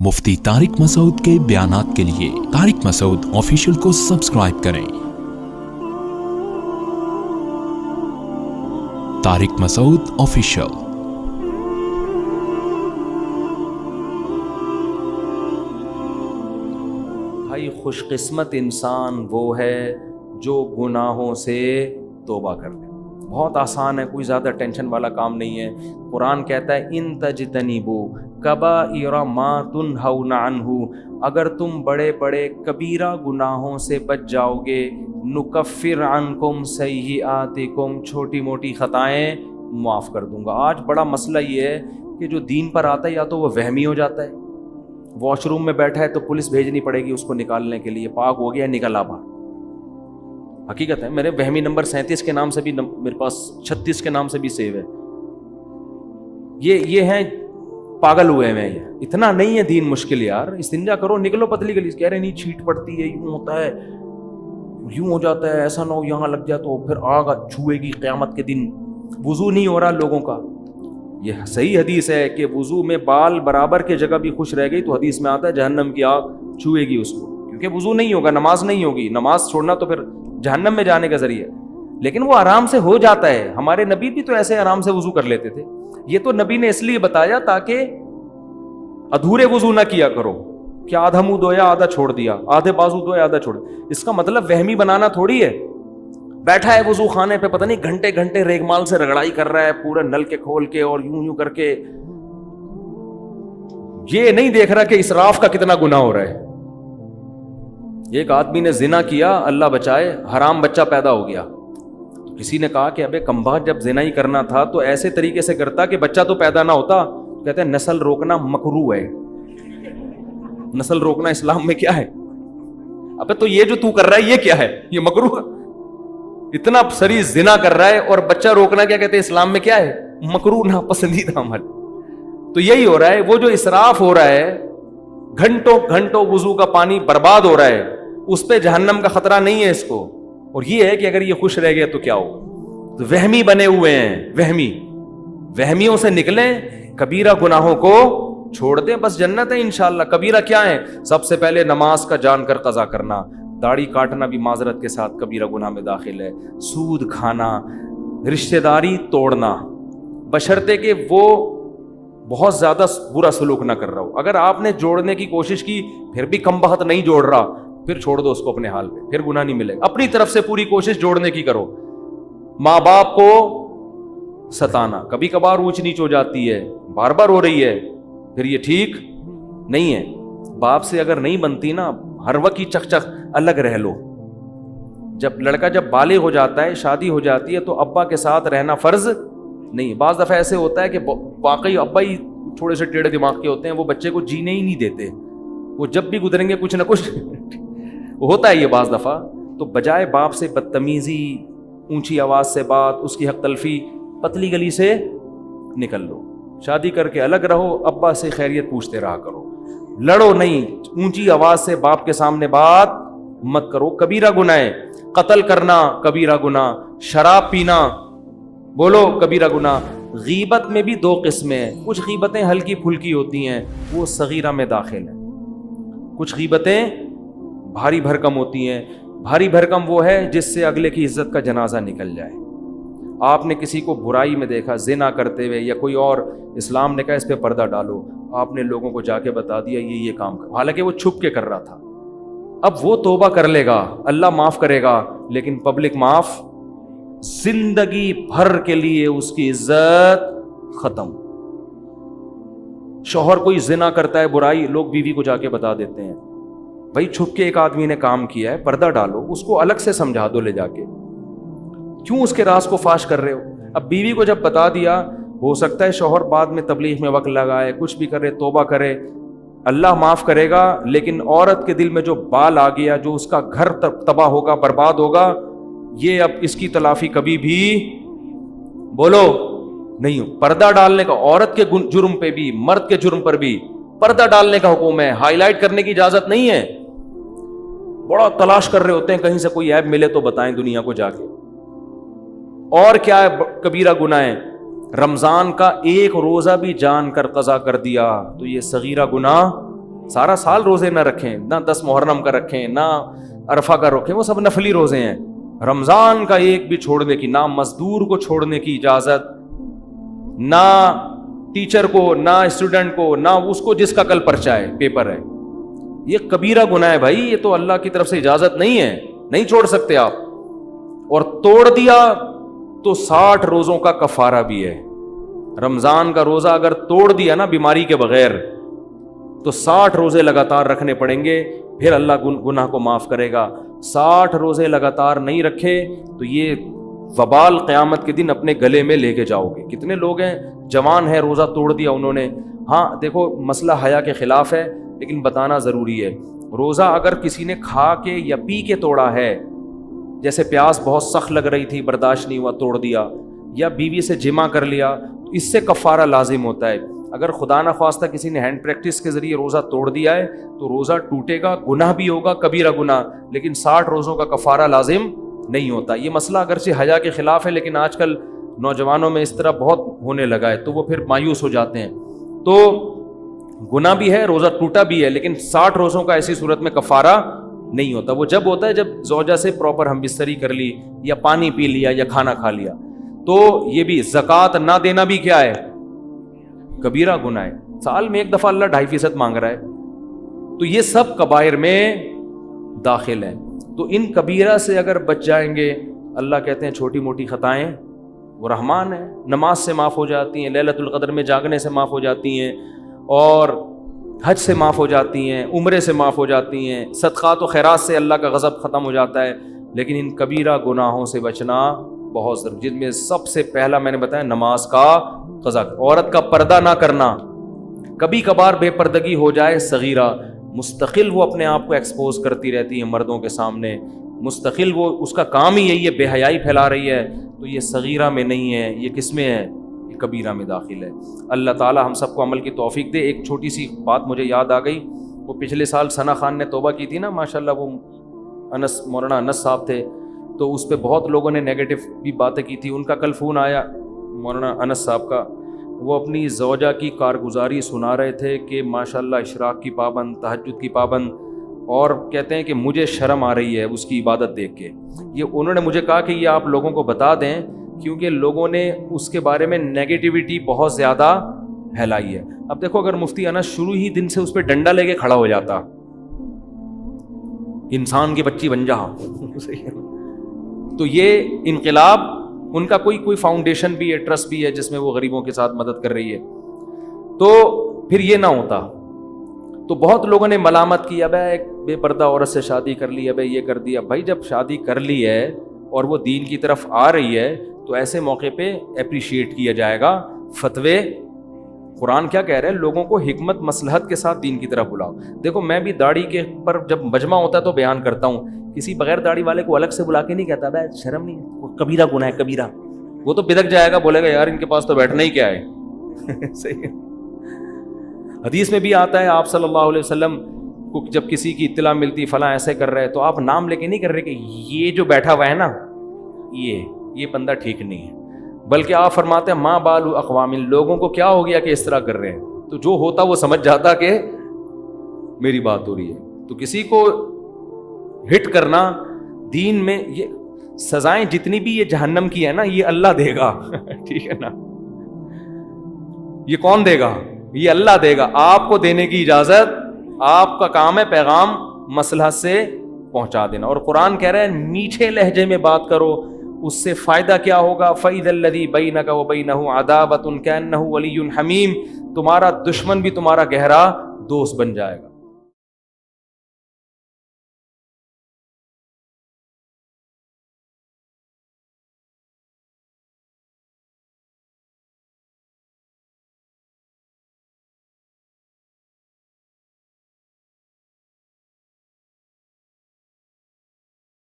مفتی طارق مسعود کے بیانات کے لیے طارق مسعود آفیشیل کو سبسکرائب کریں۔ طارق مسعود آفیشیل۔ بھائی خوش قسمت انسان وہ ہے جو گناہوں سے توبہ کر لے۔ بہت آسان ہے، کوئی زیادہ ٹینشن والا کام نہیں ہے۔ قرآن کہتا ہے ان تجتنبوا کبائر ما تنہون عنہ، اگر تم بڑے بڑے کبیرہ گناہوں سے بچ جاؤ گے، نکفر عنکم سیئاتکم، چھوٹی موٹی خطائیں معاف کر دوں گا۔ آج بڑا مسئلہ یہ ہے کہ جو دین پر آتا ہے یا تو وہ وہمی ہو جاتا ہے، واش روم میں بیٹھا ہے تو پولیس بھیجنی پڑے گی اس کو نکالنے کے لیے، پاک ہو گیا نکل آ باہر۔ حقیقت ہے، میرے وہمی نمبر 37 کے نام سے بھی میرے پاس 36 کے نام سے بھی سیو ہے۔ یہ ہیں پاگل ہوئے ہیں۔ یہ اتنا نہیں ہے دین مشکل یار، استنجا کرو نکلو پتلی گلی، کہہ رہے نہیں چھیٹ پڑتی ہے، یوں ہوتا ہے یوں ہو جاتا ہے، ایسا نہ ہو یہاں لگ جائے تو پھر آگ چھوئے گی قیامت کے دن۔ وضو نہیں ہو رہا لوگوں کا۔ یہ صحیح حدیث ہے کہ وضو میں بال برابر کی جگہ بھی خوش رہ گئی تو حدیث میں آتا ہے جہنم کی آگ چھوئے گی اس کو، کیونکہ وضو نہیں ہوگا، نماز نہیں ہوگی، نماز چھوڑنا تو پھر جہنم میں جانے کا ذریعہ۔ لیکن وہ آرام سے ہو جاتا ہے۔ ہمارے نبی بھی تو ایسے آرام سے وضو کر لیتے تھے۔ یہ تو نبی نے اس لیے بتایا تاکہ ادھورے وضو نہ کیا کرو کہ آدھا منہ دھویا آدھا چھوڑ دیا، آدھے بازو دھویا آدھا چھوڑ دیا۔ اس کا مطلب وہمی بنانا تھوڑی ہے۔ بیٹھا ہے وضو خانے پہ پتہ نہیں گھنٹے گھنٹے ریگمال سے رگڑائی کر رہا ہے پورے نل کے کھول کے اور یوں یوں کر کے، یہ نہیں دیکھ رہا کہ اسراف کا کتنا گناہ ہو رہا ہے۔ ایک آدمی نے زنا کیا، اللہ بچائے، حرام بچہ پیدا ہو گیا۔ کسی نے کہا کہ ابے کمبخت جب زنا ہی کرنا تھا تو ایسے طریقے سے کرتا کہ بچہ تو پیدا نہ ہوتا۔ کہتے ہیں نسل روکنا مکروہ ہے۔ نسل روکنا اسلام میں کیا ہے؟ ابے تو یہ جو تو کر رہا ہے یہ کیا ہے؟ یہ مکروہ ہے۔ اتنا سری زنا کر رہا ہے اور بچہ روکنا کیا کہتے ہیں اسلام میں کیا ہے؟ مکروہ، ناپسندیدہ عمل۔ تو یہی ہو رہا ہے، وہ جو اسراف ہو رہا ہے، گھنٹوں گھنٹوں وضو کا پانی برباد ہو رہا ہے، اس پہ جہنم کا خطرہ نہیں ہے اس کو۔ اور یہ ہے کہ اگر یہ خوش رہ گیا تو کیا ہو؟ تو وہمی بنے ہوئے ہیں، وہمیوں سے نکلیں، کبیرہ گناہوں کو چھوڑ دیں، بس جنت ہے انشاءاللہ۔ کبیرہ کیا ہے؟ سب سے پہلے نماز کا جان کر قضا کرنا، داڑھی کاٹنا بھی معذرت کے ساتھ کبیرہ گناہ میں داخل ہے، سود کھانا، رشتہ داری توڑنا، بشرطے کہ وہ بہت زیادہ برا سلوک نہ کر رہا ہو۔ اگر آپ نے جوڑنے کی کوشش کی پھر بھی کم بخت نہیں جوڑ رہا، پھر چھوڑ دو اس کو اپنے حال پہ، پھر گناہ نہیں ملے گا۔ اپنی طرف سے پوری کوشش جوڑنے کی کرو۔ ماں باپ کو ستانا، کبھی کبھار اونچ نیچ ہو جاتی ہے، بار بار ہو رہی ہے، پھر یہ ٹھیک نہیں ہے۔ باپ سے اگر نہیں بنتی نا، ہر وقت کی چک چک الگ رہ لو۔ جب لڑکا جب بالغ ہو جاتا ہے، شادی ہو جاتی ہے، تو ابا کے ساتھ رہنا فرض نہیں۔ بعض دفعہ ایسے ہوتا ہے کہ واقعی ابا ہی تھوڑے سے ٹیڑھے دماغ کے ہوتے ہیں، وہ بچے کو جینے ہی نہیں دیتے، وہ جب بھی گزریں گے کچھ نہ کچھ ہوتا ہے یہ بعض دفعہ۔ تو بجائے باپ سے بدتمیزی، اونچی آواز سے بات، اس کی حق تلفی، پتلی گلی سے نکل لو، شادی کر کے الگ رہو، ابا سے خیریت پوچھتے رہا کرو، لڑو نہیں، اونچی آواز سے باپ کے سامنے بات مت کرو۔ کبیرہ گناہ ہے، قتل کرنا کبیرہ گناہ، شراب پینا بولو کبیرہ گناہ۔ غیبت میں بھی دو قسمیں ہیں، کچھ غیبتیں ہلکی پھلکی ہوتی ہیں، وہ صغیرہ میں داخل ہیں، کچھ غیبتیں بھاری بھرکم ہوتی ہیں۔ بھاری بھرکم وہ ہے جس سے اگلے کی عزت کا جنازہ نکل جائے۔ آپ نے کسی کو برائی میں دیکھا، زنا کرتے ہوئے یا کوئی اور، اسلام نے کہا اس پہ پردہ ڈالو، آپ نے لوگوں کو جا کے بتا دیا یہ کام کر، حالانکہ وہ چھپ کے کر رہا تھا۔ اب وہ توبہ کر لے گا، اللہ معاف کرے گا، لیکن پبلک معاف، زندگی بھر کے لیے اس کی عزت ختم۔ شوہر کوئی زنا کرتا ہے، برائی، لوگ بیوی کو جا کے بتا دیتے ہیں، بھائی چھپ کے ایک آدمی نے کام کیا ہے، پردہ ڈالو، اس کو الگ سے سمجھا دو لے جا کے، کیوں اس کے راز کو فاش کر رہے ہو؟ اب بیوی کو جب بتا دیا، ہو سکتا ہے شوہر بعد میں تبلیغ میں وقت لگائے، کچھ بھی کرے، توبہ کرے، اللہ معاف کرے گا، لیکن عورت کے دل میں جو بال آ گیا، جو اس کا گھر تباہ ہوگا، برباد ہوگا، یہ اب اس کی تلافی کبھی بھی بولو نہیں ہو۔ پردہ ڈالنے کا عورت کے جرم پہ بھی، مرد کے جرم پر بھی پردہ ڈالنے کا حکم ہے، ہائی لائٹ کرنے کی اجازت نہیں ہے۔ بڑا تلاش کر رہے ہوتے ہیں کہیں سے کوئی عیب ملے تو بتائیں دنیا کو جا کے۔ اور کیا ہے کبیرہ گناہ ہے؟ رمضان کا ایک روزہ بھی جان کر قضا کر دیا تو یہ صغیرہ گناہ سارا سال روزے نہ رکھیں، نہ 10 محرم کا رکھیں، نہ عرفہ کا رکھیں، وہ سب نفلی روزے ہیں. رمضان کا ایک بھی چھوڑنے کی، نہ مزدور کو چھوڑنے کی اجازت، نہ ٹیچر کو، نہ اسٹوڈنٹ کو، نہ اس کو جس کا کل پرچہ ہے، پیپر ہے. یہ کبیرہ گناہ ہے بھائی، یہ تو اللہ کی طرف سے اجازت نہیں ہے، نہیں چھوڑ سکتے آپ. اور توڑ دیا تو 60 روزوں کا کفارہ بھی ہے. رمضان کا روزہ اگر توڑ دیا نا بیماری کے بغیر تو 60 روزے لگاتار رکھنے پڑیں گے، پھر اللہ گناہ کو معاف کرے گا. 60 روزے لگاتار نہیں رکھے تو یہ وبال قیامت کے دن اپنے گلے میں لے کے جاؤ گے. کتنے لوگ ہیں جوان ہیں روزہ توڑ دیا انہوں نے. ہاں دیکھو مسئلہ حیا کے خلاف ہے لیکن بتانا ضروری ہے. روزہ اگر کسی نے کھا کے یا پی کے توڑا ہے، جیسے پیاس بہت سخت لگ رہی تھی برداشت نہیں ہوا توڑ دیا، یا بیوی سے جمع کر لیا، تو اس سے کفارہ لازم ہوتا ہے. اگر خدا نہ خواستہ کسی نے ہینڈ پریکٹس کے ذریعے روزہ توڑ دیا ہے تو روزہ ٹوٹے گا، گناہ بھی ہوگا، کبیرہ گناہ، لیکن 60 روزوں کا کفارہ لازم نہیں ہوتا. یہ مسئلہ اگرچہ حیا کے خلاف ہے لیکن آج کل نوجوانوں میں اس طرح بہت ہونے لگا ہے تو وہ پھر مایوس ہو جاتے ہیں. تو گناہ بھی ہے، روزہ ٹوٹا بھی ہے، لیکن 60 روزوں کا ایسی صورت میں کفارہ نہیں ہوتا. وہ جب ہوتا ہے جب زوجہ سے پراپر ہم بستری کر لی، یا پانی پی لیا، یا کھانا کھا لیا. تو یہ بھی زکوٰۃ نہ دینا بھی کیا ہے؟ کبیرہ گناہ ہے. سال میں ایک دفعہ اللہ 2.5% مانگ رہا ہے. تو یہ سب کبائر میں داخل ہیں. تو ان کبیرہ سے اگر بچ جائیں گے، اللہ کہتے ہیں چھوٹی موٹی خطائیں وہ رحمان ہے، نماز سے معاف ہو جاتی ہیں، لیلۃ القدر میں جاگنے سے معاف ہو جاتی ہیں، اور حج سے معاف ہو جاتی ہیں، عمرے سے معاف ہو جاتی ہیں، صدقات و خیرات سے اللہ کا غضب ختم ہو جاتا ہے. لیکن ان کبیرہ گناہوں سے بچنا بہت ضروری، جن میں سب سے پہلا میں نے بتایا نماز کا قضا. عورت کا پردہ نہ کرنا، کبھی کبھار بے پردگی ہو جائے صغیرہ، مستقل وہ اپنے آپ کو ایکسپوز کرتی رہتی ہے مردوں کے سامنے، مستقل وہ اس کا کام ہی یہی ہے، بے حیائی پھیلا رہی ہے، تو یہ صغیرہ میں نہیں ہے، یہ کس میں ہے؟ یہ کبیرہ میں داخل ہے. اللہ تعالی ہم سب کو عمل کی توفیق دے. ایک چھوٹی سی بات مجھے یاد آ گئی، وہ پچھلے سال ثنا خان نے توبہ کی تھی نا ماشاءاللہ، وہ مولانا انس صاحب تھے، تو اس پہ بہت لوگوں نے نیگیٹو بھی باتیں کی تھی. ان کا کل فون آیا مولانا انس صاحب کا، وہ اپنی زوجہ کی کارگزاری سنا رہے تھے کہ ماشاءاللہ اشراق کی پابند، تہجد کی پابند، اور کہتے ہیں کہ مجھے شرم آ رہی ہے اس کی عبادت دیکھ کے. یہ انہوں نے مجھے کہا کہ یہ آپ لوگوں کو بتا دیں کیونکہ لوگوں نے اس کے بارے میں نیگیٹیوٹی بہت زیادہ پھیلائی ہے. اب دیکھو اگر مفتی انس شروع ہی دن سے اس پہ ڈنڈا لے کے کھڑا ہو جاتا، انسان کی بچی بن جا تو یہ انقلاب ان کا کوئی فاؤنڈیشن بھی ہے، ٹرسٹ بھی ہے جس میں وہ غریبوں کے ساتھ مدد کر رہی ہے، تو پھر یہ نہ ہوتا. تو بہت لوگوں نے ملامت کی، اب ایک بے پردہ عورت سے شادی کر لی، اب یہ کر دیا. بھائی جب شادی کر لی ہے اور وہ دین کی طرف آ رہی ہے تو ایسے موقع پہ اپریشیٹ کیا جائے گا. فتوے قرآن کیا کہہ رہے ہیں؟ لوگوں کو حکمت مصلحت کے ساتھ دین کی طرف بلاؤ. دیکھو میں بھی داڑھی کے پر جب مجمع ہوتا ہے تو بیان کرتا ہوں، کسی بغیر داڑھی والے کو الگ سے بلا کے نہیں کہتا بھائی شرم نہیں، وہ کبیرہ گناہ ہے کبیرہ. وہ تو بدک جائے گا، بولے گا یار ان کے پاس تو بیٹھنا ہی کیا ہے. صحیح ہے. حدیث میں بھی آتا ہے آپ صلی اللہ علیہ وسلم کو جب کسی کی اطلاع ملتی فلاں ایسے کر رہے تو آپ نام لے کے نہیں کر رہے کہ یہ جو بیٹھا ہوا ہے نا یہ بندہ ٹھیک نہیں ہے، بلکہ آپ فرماتے ہیں ماں بالو اقوام، لوگوں کو کیا ہو گیا کہ اس طرح کر رہے ہیں. تو جو ہوتا وہ سمجھ جاتا کہ میری بات ہو رہی ہے. تو کسی کو ہٹ کرنا دین میں، یہ سزائیں جتنی بھی یہ جہنم کی ہے نا یہ اللہ دے گا. ٹھیک ہے نا، یہ کون دے گا؟ یہ اللہ دے گا. آپ کو دینے کی اجازت، آپ کا کام ہے پیغام مصلحت سے پہنچا دینا. اور قرآن کہہ رہا ہے میٹھے لہجے میں بات کرو، اس سے فائدہ کیا ہوگا؟ فَإِذَا الَّذِي بَيْنَكَ وَبَيْنَهُ عَدَاوَةٌ كَأَنَّهُ وَلِيٌّ حَمِيمٌ، تمہارا دشمن بھی تمہارا گہرا دوست بن جائے گا.